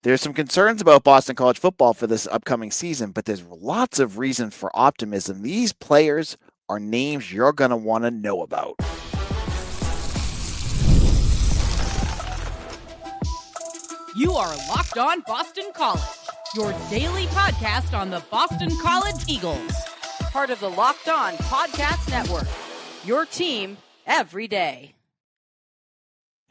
There's some concerns about Boston College football for this upcoming season, but there's lots of reason for optimism. These players are names you're going to want to know about. You are Locked On Boston College, your daily podcast on the Boston College Eagles. Part of the Locked On Podcast Network, your team every day.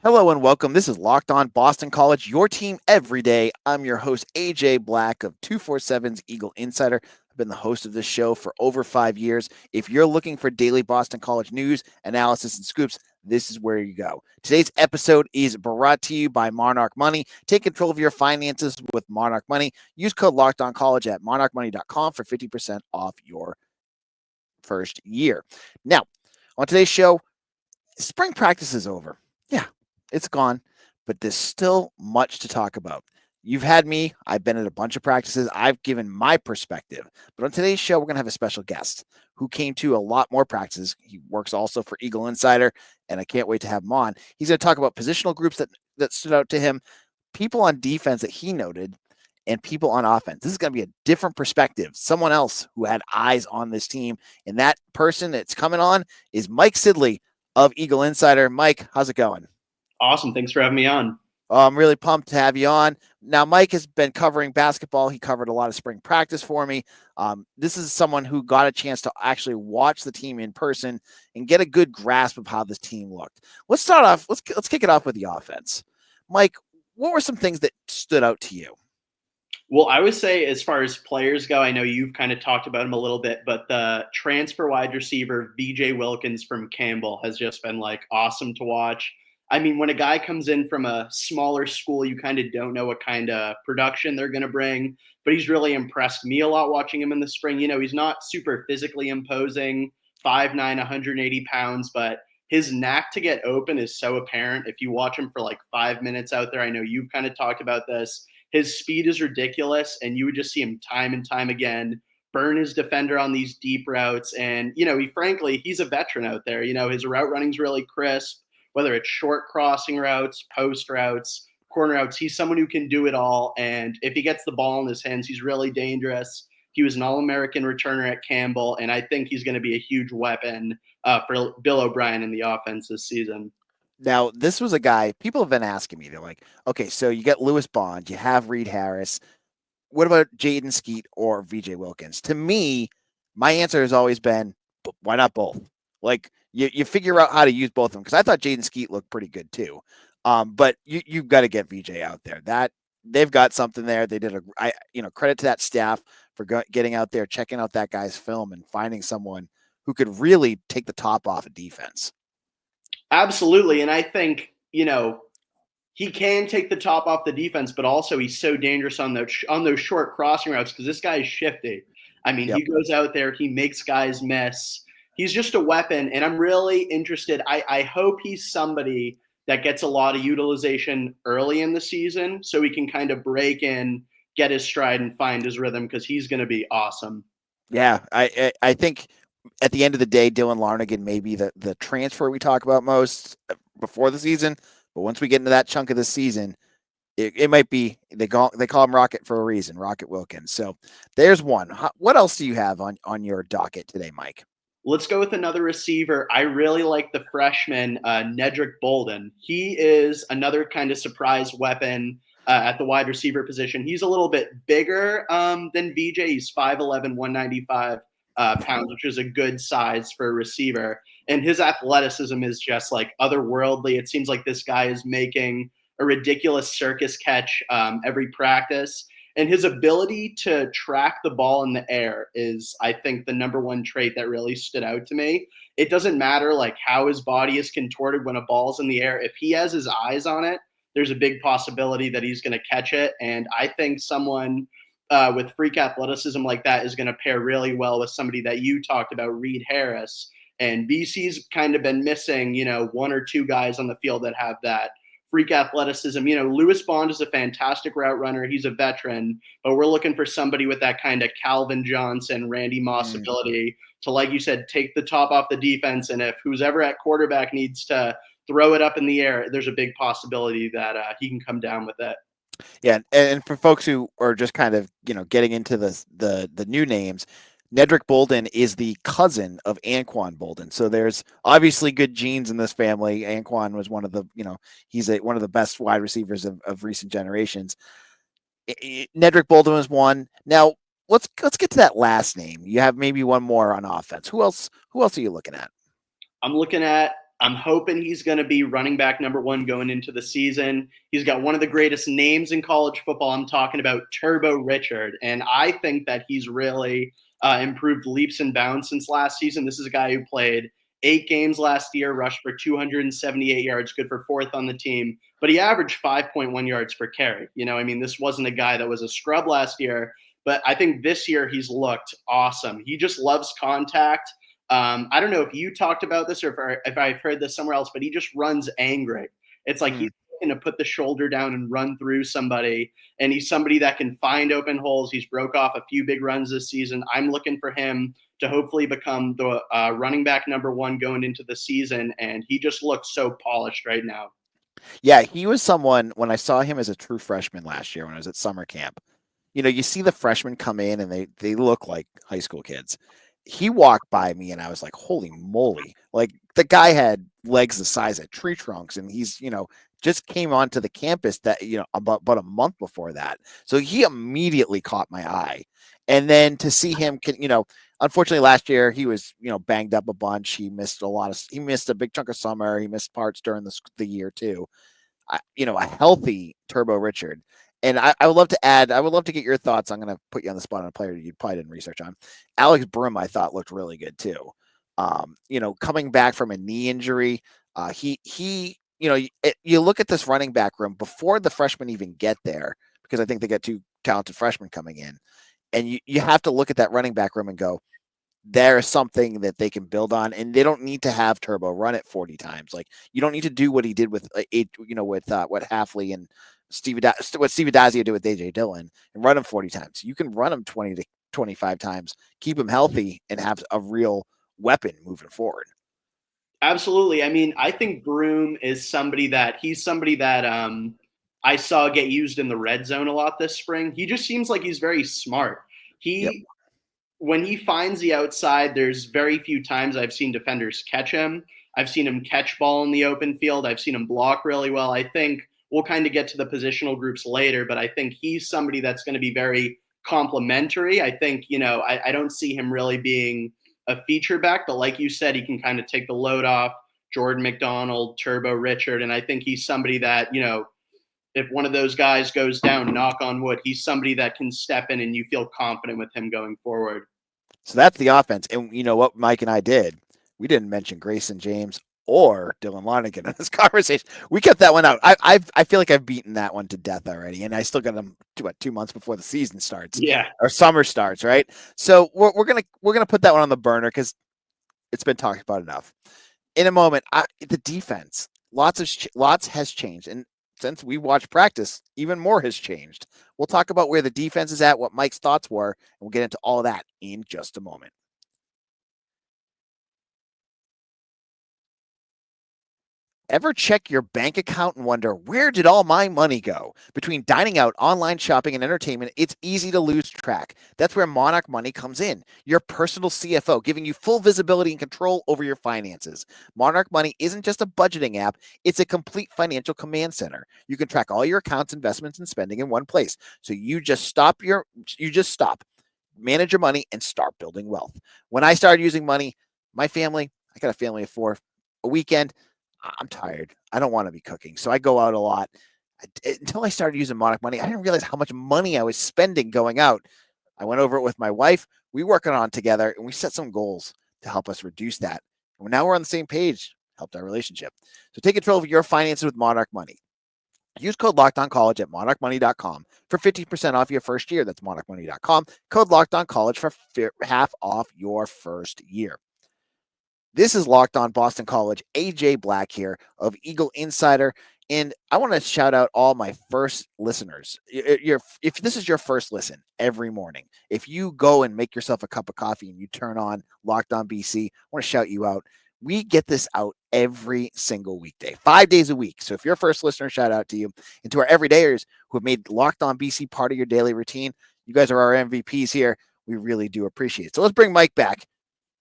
Hello and welcome. This is Locked On Boston College, your team every day. I'm your host, AJ Black of 247's Eagle Insider. I've been the host of this show for over 5 years. If you're looking for daily Boston College news, analysis, and scoops, this is where you go. Today's episode is brought to you by Monarch Money. Take control of your finances with Monarch Money. Use code LOCKEDONCollege at monarchmoney.com for 50% off your first year. Now, on today's show, spring practice is over. Yeah, it's gone, but there's still much to talk about. You've had me. I've been at a bunch of practices. I've given my perspective. But on today's show, we're going to have a special guest who came to a lot more practices. He works also for Eagle Insider, and I can't wait to have him on. He's going to talk about positional groups that stood out to him, people on defense that he noted, and people on offense. This is going to be a different perspective, someone else who had eyes on this team. And that person that's coming on is Mike Sidhly of Eagle Insider. Mike, how's it going? Awesome. Thanks for having me on. I'm really pumped to have you on. Now, Mike has been covering basketball. He covered a lot of spring practice for me. This is someone who got a chance to actually watch the team in person and get a good grasp of how this team looked. Let's start off. Let's kick it off with the offense. Mike, what were some things that stood out to you? Well, I would say as far as players go, I know you've kind of talked about him a little bit, but the transfer wide receiver, VJ Wilkins from Campbell, has just been awesome to watch. I mean, when a guy comes in from a smaller school, you kind of don't know what kind of production they're going to bring, but he's really impressed me a lot watching him in the spring. You know, he's not super physically imposing, 5'9", 180 pounds, but his knack to get open is so apparent. If you watch him for 5 minutes out there, I know you've kind of talked about this. His speed is ridiculous, and you would just see him time and time again burn his defender on these deep routes. And, he's a veteran out there. His route running's really crisp. Whether it's short crossing routes, post routes, corner routes, he's someone who can do it all. And if he gets the ball in his hands, he's really dangerous. He was an All-American returner at Campbell, and I think he's going to be a huge weapon for Bill O'Brien in the offense this season. Now, this was a guy, people have been asking me, they're like, okay, so you get Lewis Bond, you have Reed Harris. What about Jaden Skeet or VJ Wilkins? To me, my answer has always been, why not both? You figure out how to use both of them, because I thought Jaden Skeet looked pretty good too. But you've got to get VJ out there. That they've got something there. They did credit to that staff for getting out there, checking out that guy's film and finding someone who could really take the top off of defense. Absolutely. And I think, he can take the top off the defense, but also he's so dangerous on those short crossing routes because this guy is shifty. I mean, He goes out there, he makes guys miss. He's just a weapon, and I'm really interested. I hope he's somebody that gets a lot of utilization early in the season so he can kind of break in, get his stride, and find his rhythm because he's going to be awesome. Yeah, I think at the end of the day, Dylan Larnagin may be the transfer we talk about most before the season, but once we get into that chunk of the season, it might be they call him Rocket for a reason, Rocket Wilkins. So there's one. What else do you have on your docket today, Mike? Let's go with another receiver. I really like the freshman, Nedrick Bolden. He is another kind of surprise weapon at the wide receiver position. He's a little bit bigger than VJ. He's 5'11", 195 pounds, which is a good size for a receiver. And his athleticism is just otherworldly. It seems like this guy is making a ridiculous circus catch every practice. And his ability to track the ball in the air is, I think, the number one trait that really stood out to me. It doesn't matter how his body is contorted when a ball's in the air. If he has his eyes on it, there's a big possibility that he's going to catch it. And I think someone with freak athleticism like that is going to pair really well with somebody that you talked about, Reed Harris. And BC's kind of been missing, one or two guys on the field that have that freak athleticism. Lewis Bond is a fantastic route runner. He's a veteran, but we're looking for somebody with that kind of Calvin Johnson, Randy Moss ability to, like you said, take the top off the defense. And if who's ever at quarterback needs to throw it up in the air, there's a big possibility that he can come down with it. Yeah, and for folks who are just kind of getting into the new names, Nedrick Bolden is the cousin of Anquan Bolden. So there's obviously good genes in this family. Anquan was one of the he's one of the best wide receivers of recent generations. Nedrick Bolden was one. Now let's get to that last name. You have maybe one more on offense. Who else? Who else are you looking at? I'm hoping he's going to be running back number one going into the season. He's got one of the greatest names in college football. I'm talking about Turbo Richard. And I think that he's really improved leaps and bounds since last season. This is a guy who played 8 games last year, rushed for 278 yards, good for fourth on the team, but he averaged 5.1 yards per carry. This wasn't a guy that was a scrub last year, but I think this year he's looked awesome. He just loves contact. I don't know if you talked about this or if I've heard this somewhere else, but he just runs angry. It's like he's going to put the shoulder down and run through somebody, and he's somebody that can find open holes. He's broke off a few big runs this season. I'm looking for him to hopefully become the running back number one going into the season, and he just looks so polished right now. Yeah, he was someone when I saw him as a true freshman last year when I was at summer camp. You see the freshmen come in and they look like high school kids. He walked by me and I was like, holy moly. Like the guy had legs the size of tree trunks and he's, just came onto the campus that, about a month before that. So he immediately caught my eye. And then to see him, unfortunately last year he was, banged up a bunch. He missed a big chunk of summer. He missed parts during the year too. A healthy Turbo Richard. And I would love to add, I would love to get your thoughts. I'm going to put you on the spot on a player you probably didn't research on. Alex Broom, I thought looked really good too. Coming back from a knee injury, you look at this running back room before the freshmen even get there, because I think they get two talented freshmen coming in. And you have to look at that running back room and go, there's something that they can build on, and they don't need to have Turbo run it 40 times. Like you don't need to do what he did with what Halfley and what Steve Adazio did with AJ Dillon and run him 40 times. You can run him 20 to 25 times, keep him healthy, and have a real weapon moving forward. Absolutely. I think Broom is somebody that I saw get used in the red zone a lot this spring. He just seems like he's very smart. Yep. When he finds the outside, there's very few times I've seen defenders catch him. I've seen him catch ball in the open field. I've seen him block really well. I think we'll kind of get to the positional groups later, but I think he's somebody that's going to be very complimentary. I think, I don't see him really being a feature back, but like you said, he can kind of take the load off Jordan McDonald, Turbo Richard, and I think he's somebody that, if one of those guys goes down, knock on wood, he's somebody that can step in and you feel confident with him going forward. So that's the offense. And you know what Mike and I did? We didn't mention Grayson James or Dylan Lonergan in this conversation. We kept that one out. I feel like I've beaten that one to death already, and I still got them 2 months before the season starts, or summer starts, right? So we're gonna put that one on the burner because it's been talked about enough. In a moment, the defense, lots has changed, and since we watched practice, even more has changed. We'll talk about where the defense is at, what Mike's thoughts were, and we'll get into all of that in just a moment. Ever check your bank account and wonder, where did all my money go? Between dining out, online shopping, and entertainment, it's easy to lose track. That's where Monarch Money comes in, your personal CFO, giving you full visibility and control over your finances. Monarch Money isn't just a budgeting app, it's a complete financial command center. You can track all your accounts, investments, and spending in one place. So you just stop, manage your money, and start building wealth. When I started using money, I got a family of 4, a weekend, I'm tired. I don't want to be cooking. So I go out a lot. Until I started using Monarch Money, I didn't realize how much money I was spending going out. I went over it with my wife. We worked on it together, and we set some goals to help us reduce that. And now we're on the same page, helped our relationship. So take control of your finances with Monarch Money. Use code LOCKEDONCollege at monarchmoney.com for 50% off your first year. That's monarchmoney.com. Code LOCKEDONCollege for half off your first year. This is Locked On Boston College. AJ Black here of Eagle Insider. And I want to shout out all my first listeners. If this is your first listen every morning, if you go and make yourself a cup of coffee and you turn on Locked On BC, I want to shout you out. We get this out every single weekday, 5 days a week. So if you're a first listener, shout out to you. And to our everydayers who have made Locked On BC part of your daily routine, you guys are our MVPs here. We really do appreciate it. So let's bring Mike back.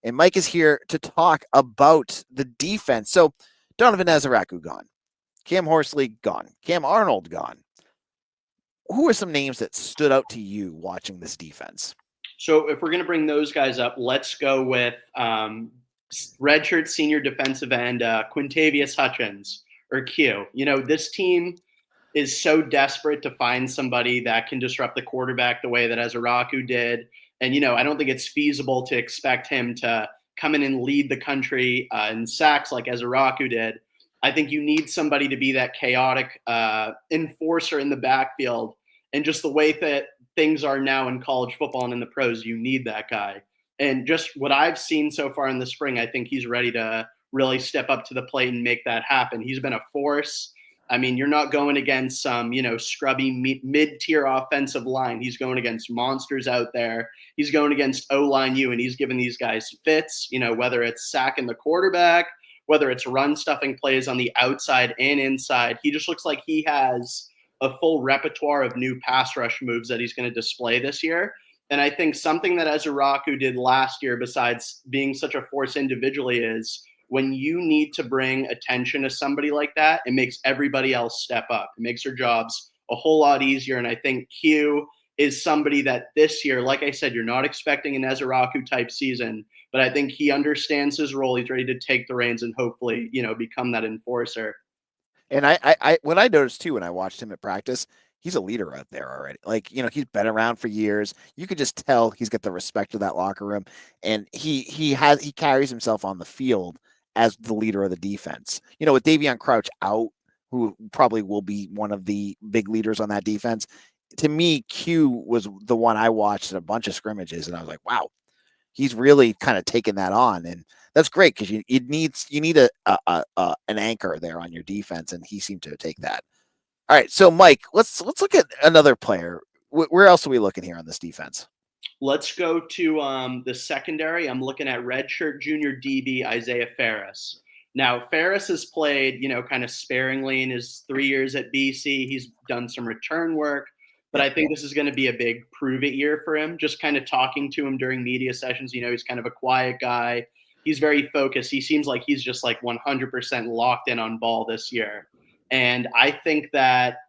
And Mike is here to talk about the defense. So Donovan Azaraku gone. Cam Horsley gone. Cam Arnold gone. Who are some names that stood out to you watching this defense? So if we're going to bring those guys up, let's go with redshirt senior defensive end Quintayvius Hutchins, or Q. This team is so desperate to find somebody that can disrupt the quarterback the way that Azaraku did. And, I don't think it's feasible to expect him to come in and lead the country in sacks like Azaraku did. I think you need somebody to be that chaotic enforcer in the backfield. And just the way that things are now in college football and in the pros, you need that guy. And just what I've seen so far in the spring, I think he's ready to really step up to the plate and make that happen. He's been a force. I mean, you're not going against some, scrubby mid-tier offensive line. He's going against monsters out there. He's going against O-line U, and he's giving these guys fits, whether it's sacking the quarterback, whether it's run stuffing plays on the outside and inside. He just looks like he has a full repertoire of new pass rush moves that he's going to display this year. And I think something that Azaraku did last year, besides being such a force individually, is when you need to bring attention to somebody like that, it makes everybody else step up. It makes their jobs a whole lot easier. And I think Q is somebody that this year, like I said, you're not expecting an Azaraku type season, but I think he understands his role. He's ready to take the reins and hopefully, become that enforcer. And I what I noticed too when I watched him at practice, he's a leader out there already. Like, he's been around for years. You could just tell he's got the respect of that locker room, and he carries himself on the field as the leader of the defense. With Davion Crouch out, who probably will be one of the big leaders on that defense, to me, Q was the one I watched at a bunch of scrimmages, and I was like, wow, he's really kind of taken that on, and that's great because you need an anchor there on your defense, and he seemed to take that. All right, so Mike, let's look at another player. Where else are we looking here on this defense? Let's go to the secondary. I'm looking at redshirt junior DB Isaiah Faris. Now, Faris has played, kind of sparingly in his 3 years at BC. He's done some return work, but I think this is going to be a big prove-it year for him. Just kind of talking to him during media sessions, he's kind of a quiet guy. He's very focused. He seems like he's just like 100% locked in on ball this year. And I think that,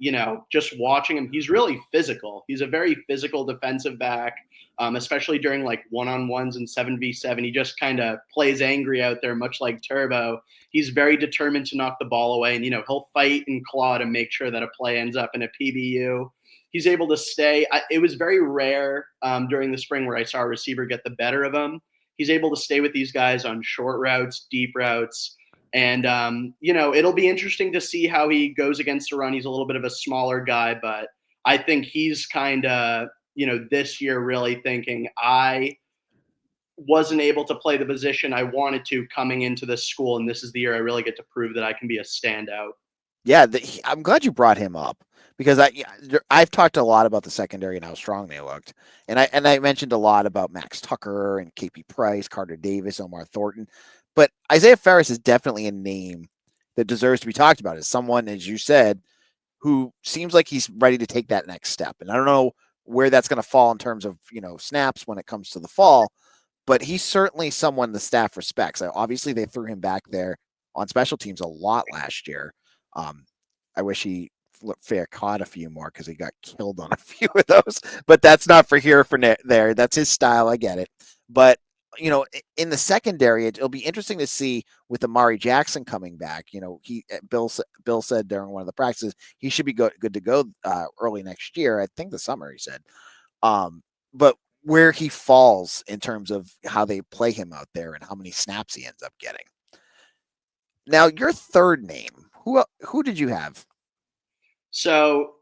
just watching him, he's really physical. He's a very physical defensive back, especially during like one-on-ones and 7v7. He just kind of plays angry out there, much like Turbo. He's very determined to knock the ball away, and, he'll fight and claw to make sure that a play ends up in a PBU. He's able to stay. It was very rare during the spring where I saw a receiver get the better of him. He's able to stay with these guys on short routes, deep routes. And, it'll be interesting to see how he goes against the run. He's a little bit of a smaller guy, but I think he's kind of, this year really thinking, I wasn't able to play the position I wanted to coming into this school, and this is the year I really get to prove that I can be a standout. Yeah, I'm glad you brought him up because I've talked a lot about the secondary and how strong they looked, and I mentioned a lot about Max Tucker and KP Price, Carter Davis, Omar Thornton, but Isaiah Faris is definitely a name that deserves to be talked about as someone, as you said, who seems like he's ready to take that next step. And I don't know where that's going to fall in terms of snaps when it comes to the fall, but he's certainly someone the staff respects. Obviously, they threw him back there on special teams a lot last year. I wish he caught a few more because he got killed on a few of those, but that's not for here for there. That's his style. I get it. But, in the secondary, it'll be interesting to see with Amari Jackson coming back. Bill said during one of the practices, he should be good to go early next year. I think the summer, he said. But where he falls in terms of how they play him out there and how many snaps he ends up getting. Now, your third name, who did you have? So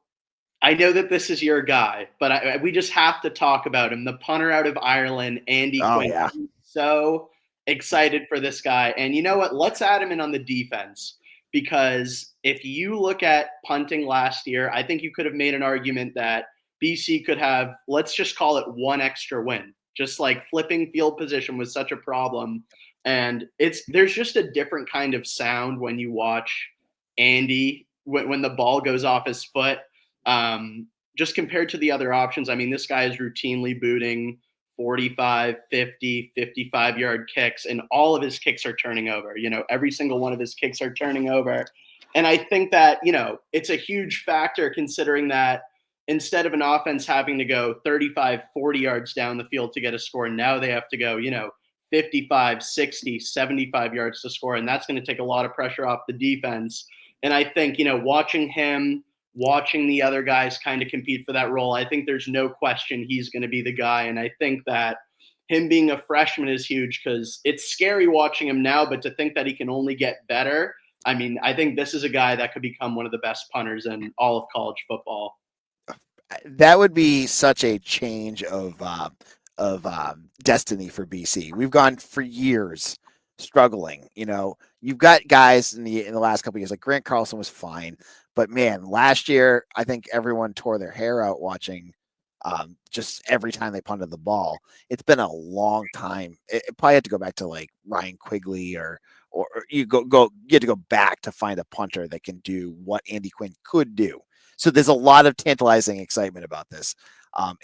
I know that this is your guy, but we just have to talk about him. The punter out of Ireland, Andy Quinn. Yeah. I'm so excited for this guy. And you know what? Let's add him in on the defense, because if you look at punting last year, I think you could have made an argument that BC could have, let's just call it one extra win. Just like flipping field position was such a problem. And there's just a different kind of sound when you watch Andy when the ball goes off his foot. Just compared to the other options, I mean, this guy is routinely booting 45, 50, 55-yard kicks, and all of his kicks are turning over. Every single one of his kicks are turning over. And I think that, it's a huge factor considering that instead of an offense having to go 35, 40 yards down the field to get a score, now they have to go, 55, 60, 75 yards to score. And that's going to take a lot of pressure off the defense. And I think, watching the other guys kind of compete for that role, I think there's no question he's going to be the guy. And I think that him being a freshman is huge because it's scary watching him now, but to think that he can only get better. I mean, I think this is a guy that could become one of the best punters in all of college football. That would be such a change of destiny for BC. We've gone for years struggling. You've got guys in the last couple of years, like Grant Carlson was fine, but man, last year I think everyone tore their hair out watching just every time they punted the ball. It's been a long time. It probably had to go back to like Ryan Quigley or you had to go back to find a punter that can do what Andy Quinn could do. So there's a lot of tantalizing excitement about this.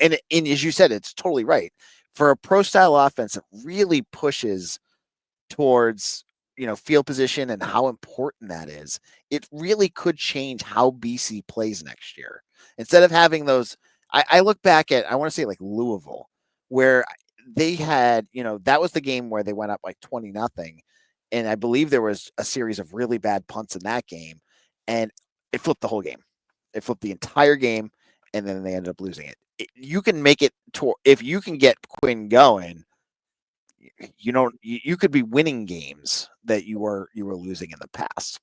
And as you said, it's totally right. For a pro style offense, it really pushes towards, field position and how important that is. It really could change how BC plays next year. Instead of having those, I look back at, I want to say like Louisville, where they had, that was the game where they went up like 20-0. And I believe there was a series of really bad punts in that game. And it flipped the whole game. It flipped the entire game, and then they ended up losing it. You can make it if you can get Quinn going. You could be winning games that you were losing in the past.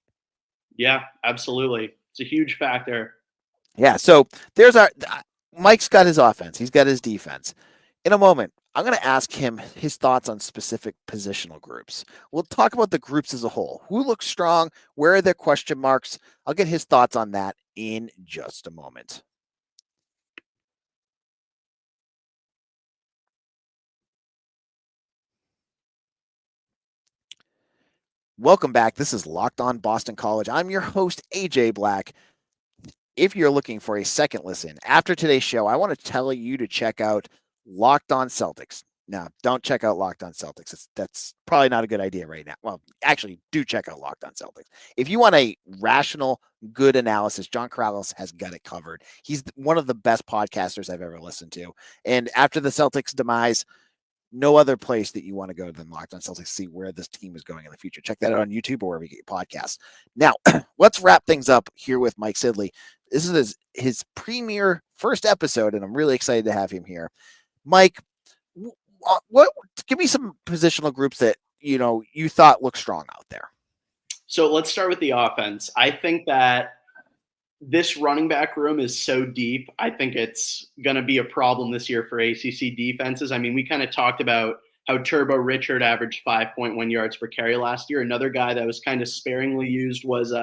Yeah, absolutely. It's a huge factor. Yeah. So there's Mike's got his offense. He's got his defense. In a moment, I'm going to ask him his thoughts on specific positional groups. We'll talk about the groups as a whole. Who looks strong? Where are their question marks? I'll get his thoughts on that in just a moment. Welcome back. This is Locked On Boston College. I'm your host, AJ Black. If you're looking for a second listen after today's show, I want to tell you to check out Locked On Celtics. Now, don't check out Locked On Celtics. That's probably not a good idea right now. Well, actually, do check out Locked On Celtics. If you want a rational, good analysis, John Corrales has got it covered. He's one of the best podcasters I've ever listened to. And after the Celtics demise, no other place that you want to go than Locked On Celtics to see where this team is going in the future. Check that out on YouTube or wherever you get your podcasts. Now, let's wrap things up here with Mike Sidhly. This is his premier first episode, and I'm really excited to have him here. Mike, give me some positional groups that you thought looked strong out there. So let's start with the offense. I think that this running back room is so deep. I think it's going to be a problem this year for ACC defenses. I mean, we kind of talked about how Turbo Richard averaged 5.1 yards per carry last year. Another guy that was kind of sparingly used was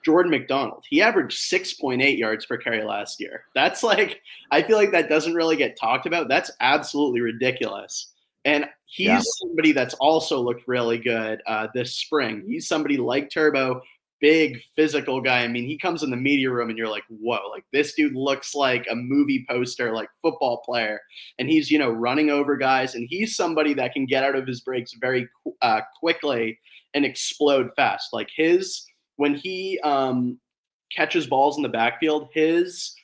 Jordan McDonald. He averaged 6.8 yards per carry last year. That's like, I feel like that doesn't really get talked about. That's absolutely ridiculous. And he's somebody that's also looked really good this spring. He's somebody like Turbo, big physical guy. I mean, he comes in the media room and you're like, whoa, like this dude looks like a movie poster, like football player. And he's, running over guys. And he's somebody that can get out of his breaks very quickly and explode fast. Like when he catches balls in the backfield, his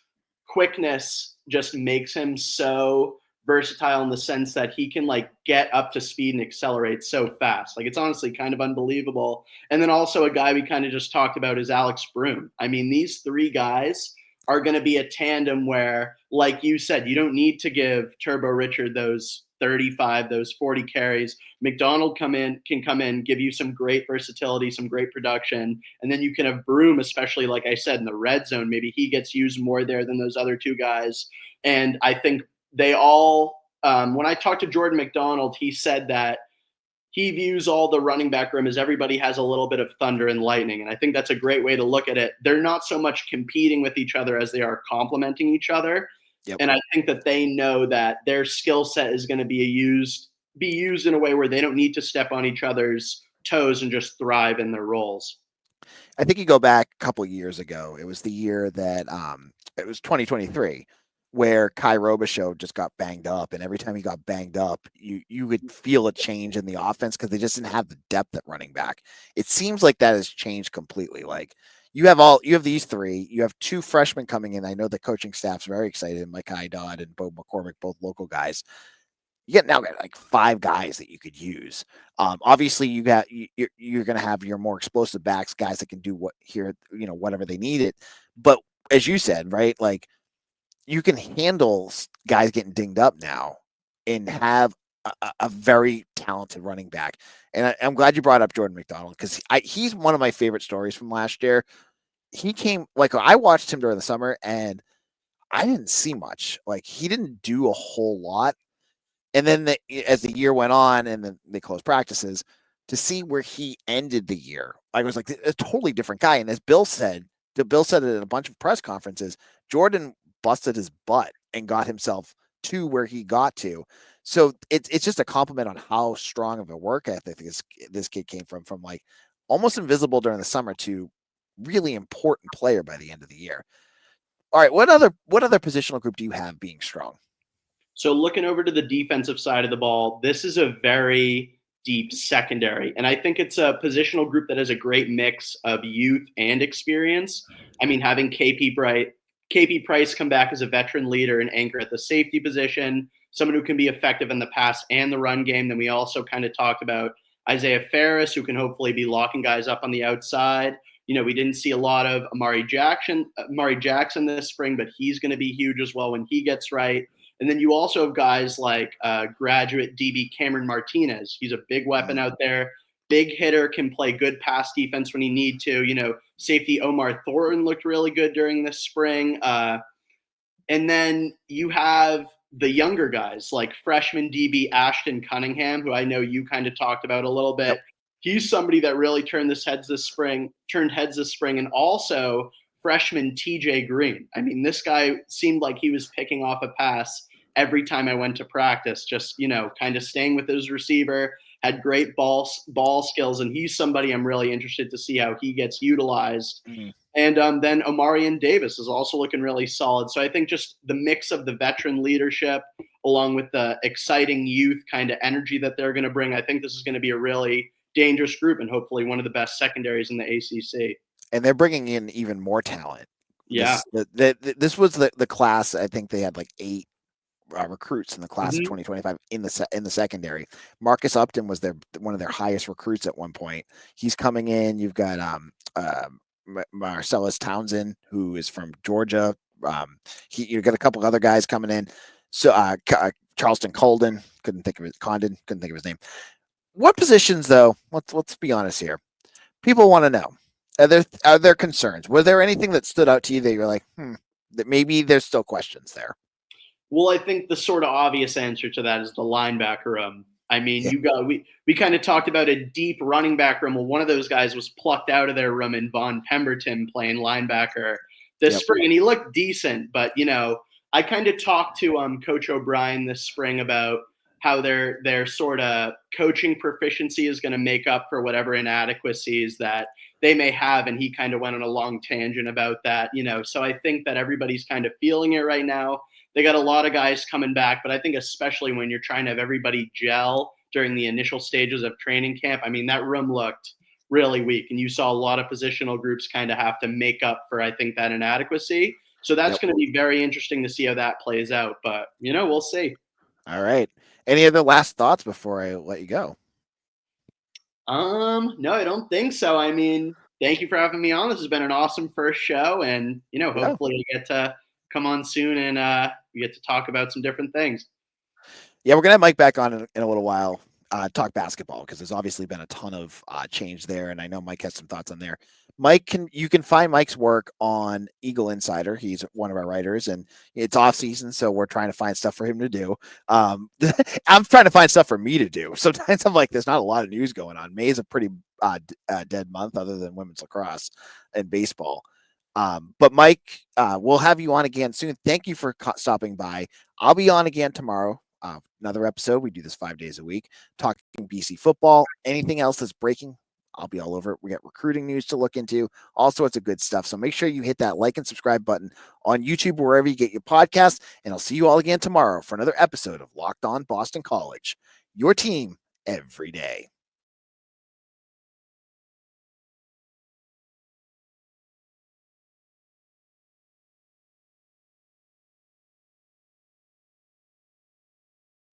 quickness just makes him so versatile in the sense that he can like get up to speed and accelerate so fast. Like it's honestly kind of unbelievable. And then also a guy we kind of just talked about is Alex Broom. I mean, these three guys are going to be a tandem where, like you said, you don't need to give Turbo Richard those 35, those 40 carries. McDonald can come in, give you some great versatility, some great production. And then you can have Broom, especially like I said, in the red zone. Maybe he gets used more there than those other two guys. And I think they all, when I talked to Jordan McDonald, he said that he views all the running back room as everybody has a little bit of thunder and lightning. And I think that's a great way to look at it. They're not so much competing with each other as they are complementing each other. Yep. And I think that they know that their skill set is going to be used be used in a way where they don't need to step on each other's toes and just thrive in their roles. I think you go back a couple years ago. It was the year that it was 2023, where Kai Robichaux just got banged up, and every time he got banged up, you would feel a change in the offense because they just didn't have the depth at running back. It seems like that has changed completely. Like you have these three, you have two freshmen coming in. I know the coaching staff's very excited. Mike Dodd and Bo McCormick, both local guys. You got like five guys that you could use. Obviously, you're going to have your more explosive backs, guys that can do whatever they need it. But as you said, right, like you can handle guys getting dinged up now and have a very talented running back. And I'm glad you brought up Jordan McDonald because he's one of my favorite stories from last year. He came I watched him during the summer and I didn't see much. Like he didn't do a whole lot. And then as the year went on and then they closed practices to see where he ended the year, I was like a totally different guy. And as Bill said it at a bunch of press conferences, Jordan busted his butt and got himself to where he got to. So it's just a compliment on how strong of a work ethic this kid came from like almost invisible during the summer to really important player by the end of the year. All right, what other positional group do you have being strong? So looking over to the defensive side of the ball, this is a very deep secondary. And I think it's a positional group that has a great mix of youth and experience. I mean, having KP Price come back as a veteran leader and anchor at the safety position, someone who can be effective in the pass and the run game. Then we also kind of talked about Isaiah Faris, who can hopefully be locking guys up on the outside. We didn't see a lot of Amari Jackson this spring, but he's going to be huge as well when he gets right. And then you also have guys like graduate DB Cameron Martinez. He's a big weapon out there. Big hitter, can play good pass defense when he need to. Safety Omar Thornton looked really good during this spring. And then you have the younger guys like freshman DB Ashton Cunningham, who I know you kind of talked about a little bit. Yep. He's somebody that really turned heads this spring, and also freshman TJ Green. I mean, this guy seemed like he was picking off a pass every time I went to practice, just, kind of staying with his receiver, had great ball skills. And he's somebody I'm really interested to see how he gets utilized. Mm-hmm. And then Omarion Davis is also looking really solid. So I think just the mix of the veteran leadership along with the exciting youth kind of energy that they're going to bring, I think this is going to be a really dangerous group and hopefully one of the best secondaries in the ACC. And they're bringing in even more talent. Yeah. This was the class. I think they had like 8 recruits in the class of 2025 in the secondary. Marcus Upton was one of their highest recruits at one point. He's coming in. You've got Marcellus Townsend, who is from Georgia. You've got a couple other guys coming in. So Charleston Condon, couldn't think of his name. What positions though? Let's be honest here. People want to know. Are there concerns? Was there anything that stood out to you that you're like, that maybe there's still questions there? Well, I think the sort of obvious answer to that is the linebacker room. I mean, we kind of talked about a deep running back room. Well, one of those guys was plucked out of their room in Von Pemberton playing linebacker this spring, and he looked decent. But, I kind of talked to Coach O'Brien this spring about how their sort of coaching proficiency is going to make up for whatever inadequacies that they may have. And he kind of went on a long tangent about that, So I think that everybody's kind of feeling it right now. They got a lot of guys coming back, but I think especially when you're trying to have everybody gel during the initial stages of training camp, I mean, that room looked really weak. And you saw a lot of positional groups kind of have to make up for, I think, that inadequacy. So that's going to be very interesting to see how that plays out. But, we'll see. All right. Any other last thoughts before I let you go? No, I don't think so. I mean, thank you for having me on. This has been an awesome first show. And, hopefully I get to come on soon and we get to talk about some different things. Yeah, we're going to have Mike back on in a little while, talk basketball, because there's obviously been a ton of change there. And I know Mike has some thoughts on there. You can find Mike's work on Eagle Insider. He's one of our writers, and it's off season, so we're trying to find stuff for him to do. I'm trying to find stuff for me to do. Sometimes I'm like, there's not a lot of news going on. May is a pretty dead month, other than women's lacrosse and baseball. But Mike, we'll have you on again soon. Thank you for stopping by. I'll be on again tomorrow. Another episode. We do this 5 days a week, talking BC football, anything else that's breaking. I'll be all over it. We got recruiting news to look into, all sorts of good stuff. So make sure you hit that like and subscribe button on YouTube, wherever you get your podcasts. And I'll see you all again tomorrow for another episode of Locked On Boston College, your team every day.